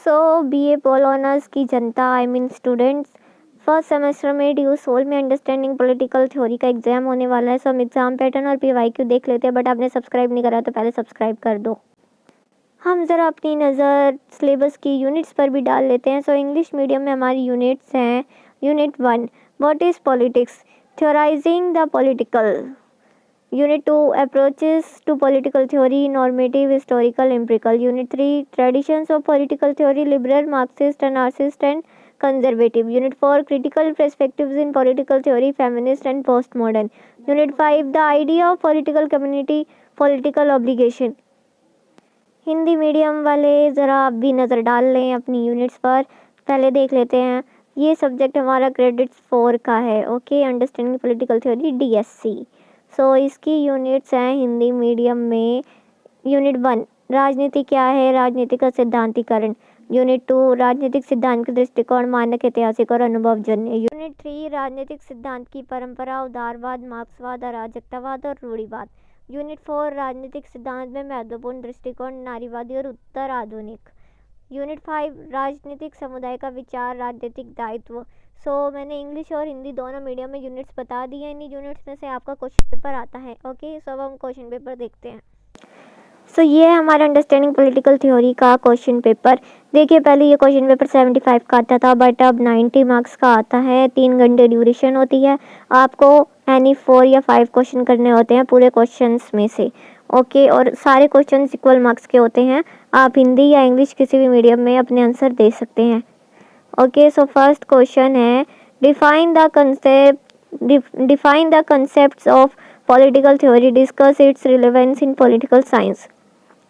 सो BA पोल honours की जनता, I mean students, first semester में due soul में अंडरस्टैंडिंग पॉलिटिकल थ्योरी का एग्जाम होने वाला है। सो हम एग्जाम पैटर्न और पीवाईक्यू देख लेते हैं, बट आपने सब्सक्राइब नहीं करा तो पहले सब्सक्राइब कर दो। हम ज़रा अपनी नज़र सिलेबस की यूनिट्स पर भी डाल लेते हैं। सो इंग्लिश मीडियम में हमारी यूनिट्स हैं। Unit 1 what is politics, theorizing the political. Unit 2 approaches to political theory, normative, historical, empirical. Unit 3 traditions of political theory, liberal, Marxist, anarchist and conservative. Unit 4 critical perspectives in political theory, feminist and postmodern. Unit 5 the idea of political community, political obligation. Hindi medium वाले ज़रा आप भी नज़र डाल लें अपनी units पर। पहले देख लेते हैं। ये सब्जेक्ट हमारा क्रेडिट्स 4 का है। Okay, understanding political theory DSC। सो इसकी यूनिट्स हैं हिंदी मीडियम में। यूनिट 1 राजनीति क्या है, राजनीति का सिद्धांतीकरण। यूनिट 2 राजनीतिक सिद्धांत के दृष्टिकोण, मानक, ऐतिहासिक और अनुभवजन्य। यूनिट 3 राजनीतिक सिद्धांत की परंपरा, उदारवाद, मार्क्सवाद, अराजकतावाद और रूढ़िवाद। यूनिट 4 राजनीतिक सिद्धांत में महत्वपूर्ण दृष्टिकोण, नारीवादी और उत्तर आधुनिक। यूनिट 5 राजनीतिक समुदाय का विचार, राजनीतिक दायित्व। सो मैंने इंग्लिश और हिंदी दोनों मीडियम में यूनिट्स बता दी हैं। इन्हीं यूनिट्स में से आपका क्वेश्चन पेपर आता है। ओके, सो अब हम क्वेश्चन पेपर देखते हैं। सो ये है हमारा अंडरस्टैंडिंग पॉलिटिकल थ्योरी का क्वेश्चन पेपर। देखिए, पहले ये क्वेश्चन पेपर 75 का आता था, बट अब 90 मार्क्स का आता है। 3 घंटे ड्यूरेशन होती है। आपको एनी 4 या 5 क्वेश्चन करने होते हैं पूरे क्वेश्चंस में से। ओके, और सारे क्वेश्चन इक्वल मार्क्स के होते हैं। आप हिंदी या इंग्लिश किसी भी मीडियम में अपने आंसर दे सकते हैं। ओके, सो फर्स्ट क्वेश्चन है define the concepts of political theory, discuss it's relevance in political science.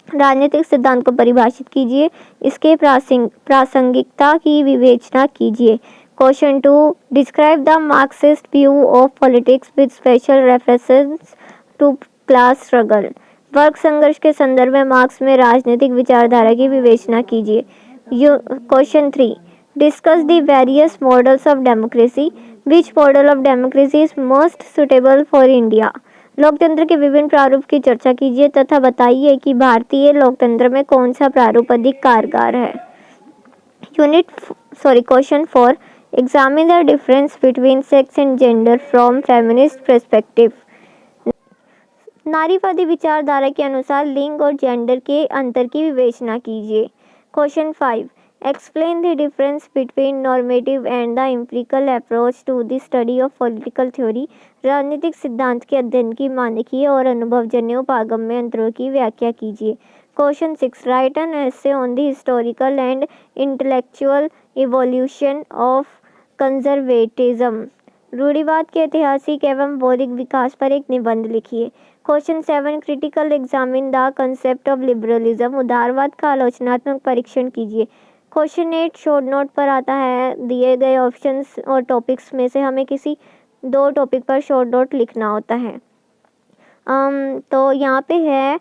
राजनीतिक सिद्धांत को परिभाषित कीजिए, इसके प्रासंगिकता की विवेचना कीजिए। Question 2 describe the Marxist view of politics with special references to class struggle. वर्ग संघर्ष के संदर्भ में मार्क्स में राजनीतिक विचारधारा की विवेचना कीजिए। Question 3 discuss the various models of democracy, which model of democracy is most suitable for India. लोकतंत्र के विभिन्न प्रारूप की चर्चा कीजिए तथा बताइए कि भारतीय लोकतंत्र में कौन सा प्रारूप अधिक कारगर है। Question 4 examine the difference between sex and gender from feminist perspective. नारीवादी विचारधारा के अनुसार लिंग और जेंडर के अंतर की विवेचना कीजिए। Question 5 explain the difference between normative and the empirical approach to the study of political theory. राजनीतिक सिद्धांत के अध्ययन की मानकीय और अनुभवजन्य उपागम्य अंतरों की व्याख्या कीजिए। Question 6 write an essay on the historical and intellectual evolution of conservatism. रूढ़िवाद के ऐतिहासिक एवं बौद्धिक विकास पर एक निबंध लिखिए। Question 7 critical examine the concept of liberalism. उदारवाद का आलोचनात्मक परीक्षण कीजिए। क्वेश्चन 8 शॉर्ट नोट पर आता है। दिए गए ऑप्शंस और टॉपिक्स में से हमें किसी 2 टॉपिक पर शॉर्ट नोट लिखना होता है। तो यहाँ पे है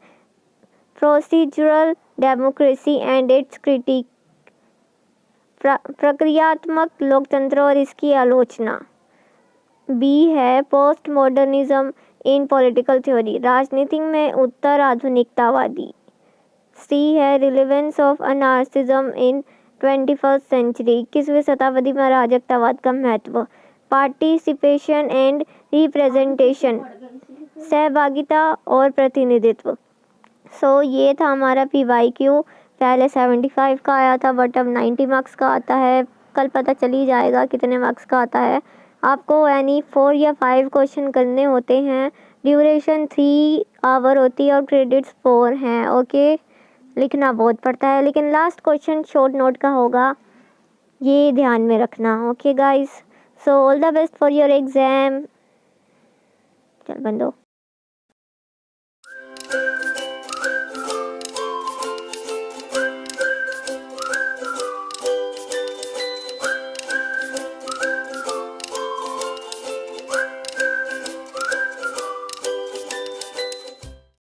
procedural democracy and its critique, प्रक्रियात्मक लोकतंत्र और इसकी आलोचना। बी है postmodernism in political theory, राजनीति में उत्तर आधुनिकतावादी। सी है relevance of anarchism in 21st century, 21वीं शताब्दी में अराजकतावाद का महत्व। पार्टिसिपेशन एंड रिप्रेजेंटेशन, सहभागिता और प्रतिनिधित्व। सो ये था हमारा PYQ। पहले 75 का आया था, बट अब 90 मार्क्स का आता है। कल पता चल ही जाएगा कितने मार्क्स का आता है। आपको यानी 4 या 5 क्वेश्चन करने होते हैं। ड्यूरेशन 3 आवर होती है और क्रेडिट्स 4 हैं। ओके, लिखना बहुत पड़ता है, लेकिन लास्ट क्वेश्चन शॉर्ट नोट का होगा, ये ध्यान में रखना। Okay guys, so all the best for your exam. चल बंदो।